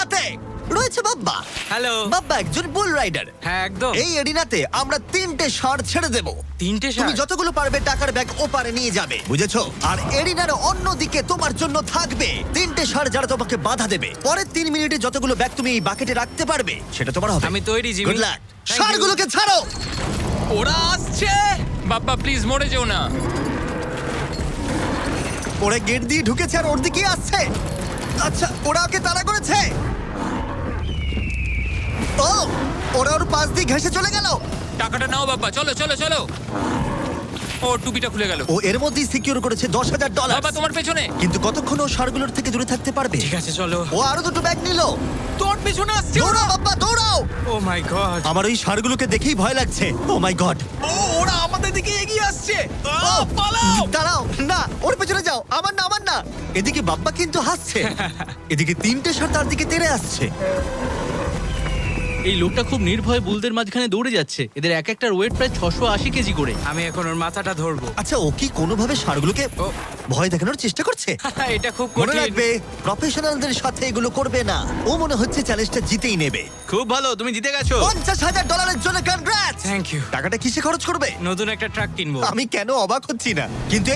এরিনাতে রয়েছে বাব্বা। হ্যালো। বাব্বা একজন বুল রাইডার। হ্যাঁ একদম। এই এরিনাতে আমরা 3টে ষাঁড় ছেড়ে দেব। 3টে তুমি ষাঁড়? যতগুলো পারবে টাকার ব্যাগ ওপারে নিয়ে যাবে, বুঝেছো? আর এরিনার অন্যদিকে তোমার জন্য থাকবে 3টে ষাঁড় যারা তোমাকে বাধা দেবে। পরের 3 মিনিটে যতগুলো ব্যাগ তুমি এই বাকেটে রাখতে পারবে সেটা তোমার হবে। আমি তৈরি, Jimmy. Good luck. Thank you. ষাঁড়গুলোকে ছাড়ো। ওরা আসছে। বাপ্পা প্লিজ মরে যেও না। ওরা গেট দিয়ে ঢুকেছে আর ওর দিকে আসছে। আচ্ছা, ওরা ওকে তাড়া করেছে। ও, ওরা ওর পাশ দিয়ে ঘেঁষে চলে গেল। টাকাটা নাও বাপ্পা, চলো চলো চলো। ও টুপিটা খুলে গেল। ও এর মধ্যেই সিকিউর করেছে $10,000। বাবা তোমার পেছনে। কিন্তু কতক্ষণ ও ষাঁড়গুলোর থেকে দূরে থাকতে পারবে? ঠিক আছে চলো। ও আরো দুটো ব্যাগ নিল। তোর পেছনে আসছে। দৌড়াও বাবা, দৌড়াও। ও মাই গড। আমার ওই ষাঁড়গুলোকে দেখেই ভয় লাগছে। ও মাই গড। ও ওরা আমাদের দিকে এগিয়ে আসছে। পালাও। দাঁড়াও, না ওর পেছনে যাও। আমার না, আমার না। এদিকে বাপ্পা কিন্তু হাসছে। এদিকে 3টে ষাঁড় তার দিকে তেড়ে আসছে। এই লোকটা খুব নির্ভয়ে বুলদের মাঝখানে দৌড়ে যাচ্ছে। এদের এক একটার ওয়েট প্রায় 680 কেজি করে। আমি এখন ওর মাথাটা ধরবো। আচ্ছা, ও কি কোনোভাবে ষাঁড়গুলোকে ও। ভয় দেখানোর চেষ্টা করছে? এটা খুব মনে কঠিন। রাখবে, প্রফেশনালদের সাথে এগুলো করবে না। ও মনে হচ্ছে চ্যালেঞ্জটা জিতেই নেবে। খুব ভালো, তুমি জিতে গেছো। $50,000 জন্য কনগ্রাটস। Thank you. টাকাটা কিসে খরচ করবে? নতুন একটা ট্রাক কিনবো। আমি কেন অবাক হচ্ছি না, কিন্তু